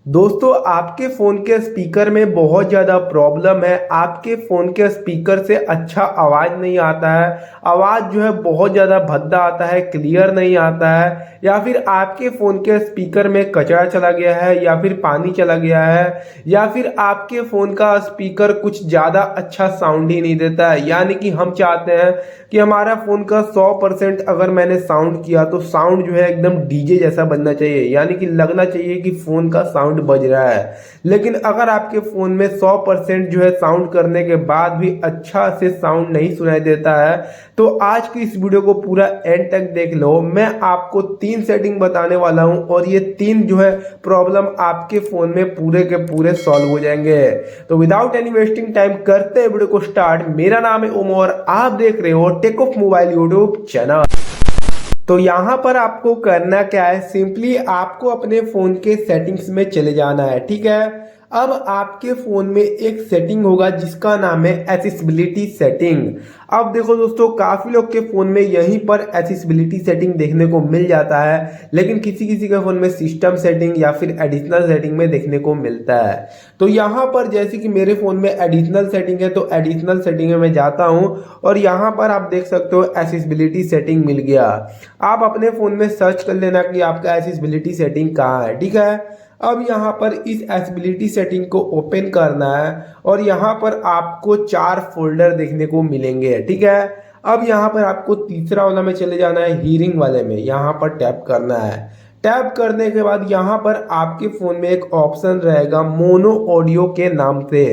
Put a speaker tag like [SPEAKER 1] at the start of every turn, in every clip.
[SPEAKER 1] दोस्तों आपके फ़ोन के स्पीकर में बहुत ज़्यादा प्रॉब्लम है। आपके फ़ोन के स्पीकर से अच्छा आवाज़ नहीं आता है। आवाज़ जो है बहुत ज़्यादा भद्दा आता है, क्लियर नहीं आता है, या फिर आपके फ़ोन के स्पीकर में कचरा चला गया है, या फिर पानी चला गया है, या फिर आपके फ़ोन का स्पीकर कुछ ज़्यादा अच्छा साउंड ही नहीं देता है। यानी कि हम चाहते हैं कि हमारा फ़ोन का 100% अगर मैंने साउंड किया तो साउंड जो है एकदम डीजे जैसा बनना चाहिए, यानी कि लगना चाहिए कि फ़ोन का साउंड बज रहा है। लेकिन अगर आपके फ़ोन में 100% जो है साउंड करने के बाद भी अच्छा से साउंड नहीं सुनाई देता है, तो आज की इस वीडियो को पूरा एंड तक देख लो। मैं आपको 3 सेटिंग बताने वाला हूं और ये 3 जो है प्रॉब्लम आपके फ़ोन में पूरे के पूरे सॉल्व हो जाएंगे। तो विदाउट एनी वेस्टिंग टाइम करते हैं वीडियो को स्टार्ट। मेरा नाम है ओमो और आप देख रहे हो tech of mobile YouTube channel. तो यहाँ पर आपको करना क्या है, सिंपली आपको अपने फ़ोन के सेटिंग्स में चले जाना है। ठीक है, अब आपके फ़ोन में एक सेटिंग होगा जिसका नाम है एक्सेसिबिलिटी सेटिंग। अब देखो दोस्तों, काफ़ी लोग के फ़ोन में यहीं पर एक्सेसिबिलिटी सेटिंग देखने को मिल जाता है, लेकिन किसी किसी के फ़ोन में सिस्टम सेटिंग या फिर एडिशनल सेटिंग में देखने को मिलता है। तो यहाँ पर जैसे कि मेरे फ़ोन में एडिशनल सेटिंग है, तो एडिशनल सेटिंग में मैं जाता हूँ और यहाँ पर आप देख सकते हो एक्सेसिबिलिटी सेटिंग मिल गया। आप अपने फ़ोन में सर्च कर लेना कि आपका एक्सेसिबिलिटी सेटिंग कहाँ है। ठीक है, अब यहाँ पर इस एक्सेसिबिलिटी सेटिंग को ओपन करना है और यहाँ पर आपको 4 फोल्डर देखने को मिलेंगे। ठीक है, अब यहाँ पर आपको तीसरा वाला में चले जाना है, हीरिंग वाले में यहाँ पर टैप करना है। टैप करने के बाद यहाँ पर आपके फ़ोन में एक ऑप्शन रहेगा मोनो ऑडियो के नाम से।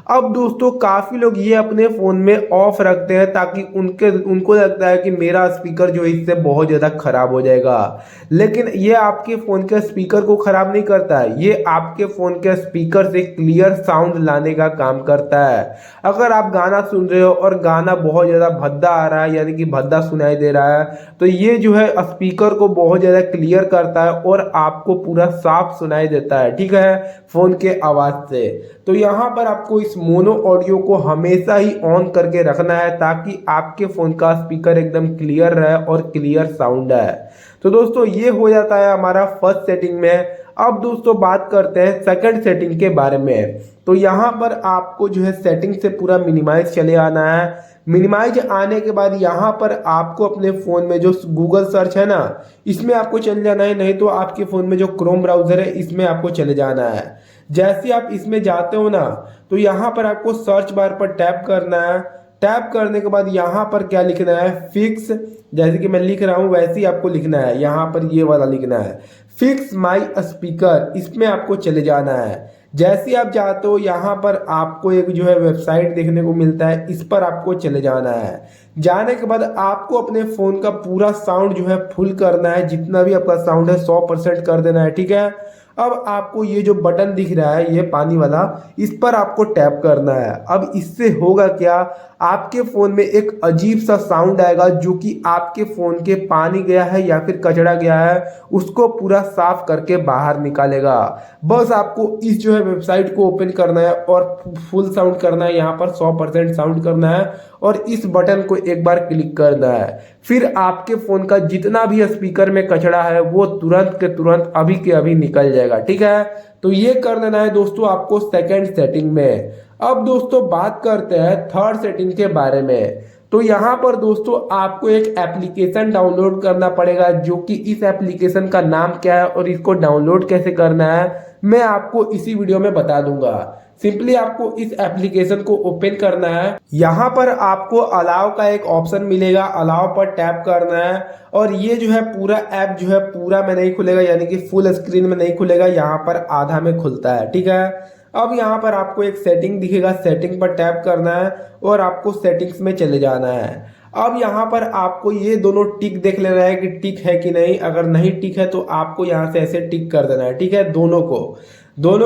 [SPEAKER 1] अब दोस्तों काफ़ी लोग ये अपने फ़ोन में ऑफ रखते हैं ताकि उनको लगता है कि मेरा स्पीकर जो है इससे बहुत ज़्यादा ख़राब हो जाएगा, लेकिन ये आपके फ़ोन के स्पीकर को ख़राब नहीं करता है, ये आपके फ़ोन के स्पीकर से क्लियर साउंड लाने का काम करता है। अगर आप गाना सुन रहे हो और गाना बहुत ज़्यादा भद्दा आ रहा है, यानी कि भद्दा सुनाई दे रहा है, तो ये जो है स्पीकर को बहुत ज़्यादा क्लियर करता है और आपको पूरा साफ सुनाई देता है। ठीक है, फ़ोन के आवाज़ से। तो यहाँ पर आपको इस मोनो ऑडियो को हमेशा ही ऑन करके रखना है ताकि आपके फ़ोन का स्पीकर एकदम क्लियर रहे और क्लियर साउंड है। तो दोस्तों ये हो जाता है हमारा फर्स्ट सेटिंग में। अब दोस्तों बात करते हैं सेकंड सेटिंग के बारे में। तो यहाँ पर आपको जो है सेटिंग से पूरा मिनिमाइज चले आना है। मिनिमाइज आने के बाद यहाँ पर आपको अपने फ़ोन में जो गूगल सर्च है ना, इसमें आपको चले जाना है, नहीं तो आपके फ़ोन में जो क्रोम ब्राउज़र है इसमें आपको चले जाना है। जैसे आप इसमें जाते हो ना, तो यहाँ पर आपको सर्च बार पर टैप करना है। टैप करने के बाद यहाँ पर क्या लिखना है, फिक्स, जैसे कि मैं लिख रहा हूँ वैसे ही आपको लिखना है। यहाँ पर ये वाला लिखना है, फिक्स माई स्पीकर, इसमें आपको चले जाना है। जैसे ही आप जाते हो यहाँ पर आपको एक जो है वेबसाइट देखने को मिलता है, इस पर आपको चले जाना है। जाने के बाद आपको अपने फ़ोन का पूरा साउंड जो है फुल करना है, जितना भी आपका साउंड है 100% कर देना है। ठीक है, अब आपको ये जो बटन दिख रहा है ये पानी वाला, इस पर आपको टैप करना है। अब इससे होगा क्या, आपके फ़ोन में एक अजीब सा साउंड आएगा जो कि आपके फ़ोन के पानी गया है या फिर कचरा गया है उसको पूरा साफ करके बाहर निकालेगा। बस आपको इस जो है वेबसाइट को ओपन करना है और फुल साउंड करना है, यहाँ पर 100% साउंड करना है और इस बटन को एक बार क्लिक करना है। फिर आपके फ़ोन का जितना भी स्पीकर में कचरा है वो तुरंत के तुरंत अभी के अभी निकल जाएगा। ठीक है, तो ये कर देना है दोस्तों आपको सेकंड सेटिंग में। अब दोस्तों बात करते हैं थर्ड सेटिंग के बारे में। तो यहाँ पर दोस्तों आपको एक एप्लीकेशन डाउनलोड करना पड़ेगा, जो कि इस एप्लीकेशन का नाम क्या है और इसको डाउनलोड कैसे करना है मैं आपको इसी वीडियो में बता दूंगा। सिंपली आपको इस एप्लीकेशन को ओपन करना है। यहाँ पर आपको अलाउ का एक ऑप्शन मिलेगा, अलाउ पर टैप करना है और ये जो है पूरा ऐप जो है पूरा में नहीं खुलेगा, यानी कि फुल स्क्रीन में नहीं खुलेगा, यहाँ पर आधा में खुलता है। ठीक है, अब यहाँ पर आपको एक सेटिंग दिखेगा, सेटिंग पर टैप करना है और आपको सेटिंग्स में चले जाना है। अब यहाँ पर आपको ये दोनों टिक देख लेना है कि टिक है कि नहीं। अगर नहीं टिक है तो आपको यहाँ से ऐसे टिक कर देना है। ठीक है, दोनों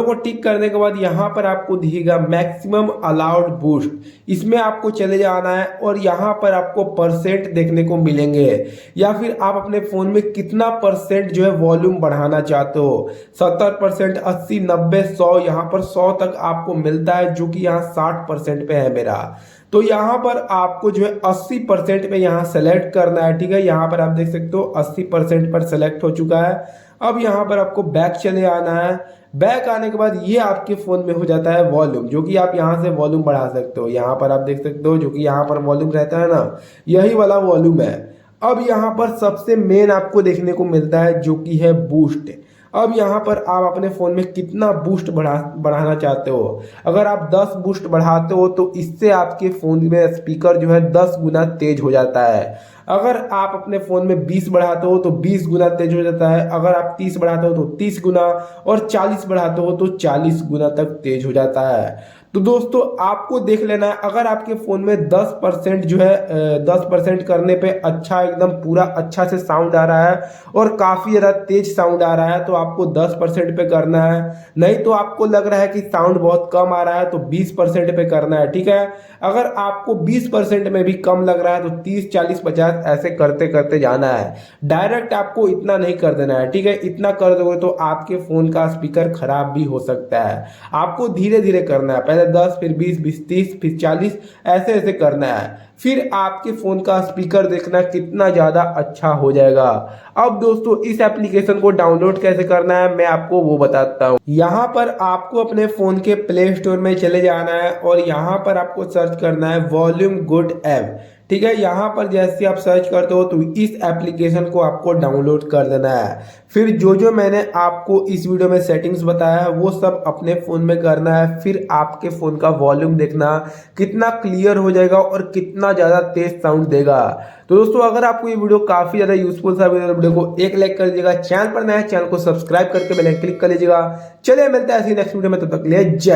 [SPEAKER 1] को टिक करने के बाद यहाँ पर आपको दिखेगा मैक्सिमम अलाउड बूस्ट, इसमें आपको चले जाना है और यहाँ पर आपको परसेंट देखने को मिलेंगे, या फिर आप अपने फ़ोन में कितना परसेंट जो है वॉल्यूम बढ़ाना चाहते हो। 70%, 80, 90, 100, यहाँ पर 100 तक आपको मिलता है, जो कि यहाँ 60% पे है मेरा। तो यहाँ पर आपको जो है 80% पे यहाँ सेलेक्ट करना है। ठीक है, यहाँ पर आप देख सकते हो 80% पर सेलेक्ट हो चुका है। अब यहाँ पर आपको बैक चले आना है। बैक आने के बाद ये आपके फ़ोन में हो जाता है वॉल्यूम, जो कि आप यहाँ से वॉल्यूम बढ़ा सकते हो। यहाँ पर आप देख सकते हो जो कि यहाँ पर वॉल्यूम रहता है ना, यही वाला वॉल्यूम है। अब यहाँ पर सबसे मेन आपको देखने को मिलता है जो कि है बूस्ट। अब यहाँ पर आप अपने फ़ोन में कितना बूस्ट बढ़ाना चाहते हो। अगर आप 10 बूस्ट बढ़ाते हो तो इससे आपके फ़ोन में स्पीकर जो है 10 गुना तेज हो जाता है। अगर आप अपने फ़ोन में 20 बढ़ाते हो तो 20 गुना तेज हो जाता है। अगर आप 30 बढ़ाते हो तो 30 गुना, और 40 बढ़ाते हो तो 40 गुना तक तेज हो जाता है। तो दोस्तों आपको देख लेना है, अगर आपके फ़ोन में 10% जो है 10% करने पे अच्छा एकदम पूरा अच्छा से साउंड आ रहा है और काफ़ी ज़्यादा तेज साउंड आ रहा है तो आपको 10% पे करना है। नहीं तो आपको लग रहा है कि साउंड बहुत कम आ रहा है तो 20% पे करना है, ठीक है। अगर आपको 20% में भी कम लग रहा है तो 30, 40, 50 ऐसे करते करते जाना है। डायरेक्ट आपको इतना नहीं कर देना है, ठीक है। इतना कर दोगे तो आपके फ़ोन का स्पीकर खराब भी हो सकता है। आपको धीरे धीरे करना है, पहले 10, फिर 20, 20, 30, फिर 40 ऐसे ऐसे करना है। फिर आपके फ़ोन का स्पीकर देखना कितना ज़्यादा अच्छा हो जाएगा। अब दोस्तों इस एप्लीकेशन को डाउनलोड कैसे करना है मैं आपको वो बताता हूँ। यहाँ पर आपको अपने फ़ोन के प्ले स्टोर में चले जाना है और यहाँ पर आपको सर्च करना है वॉल्यूम गुड ऐप, ठीक है। यहाँ पर जैसे आप सर्च करते हो तो इस एप्लीकेशन को आपको डाउनलोड कर देना है। फिर जो जो मैंने आपको इस वीडियो में सेटिंग्स बताया है वो सब अपने फ़ोन में करना है। फिर आपके फ़ोन का वॉल्यूम देखना कितना क्लियर हो जाएगा और कितना ज़्यादा तेज साउंड देगा। तो दोस्तों अगर आपको ये वीडियो काफ़ी ज़्यादा यूजफुल था, वीडियो को एक लाइक कर दीजिएगा। चैनल पर नया है चैनल को सब्सक्राइब करके बेल आइकन क्लिक कर लीजिएगा। चलिए मिलते हैं ऐसी नेक्स्ट वीडियो में, तब तक के लिए जय।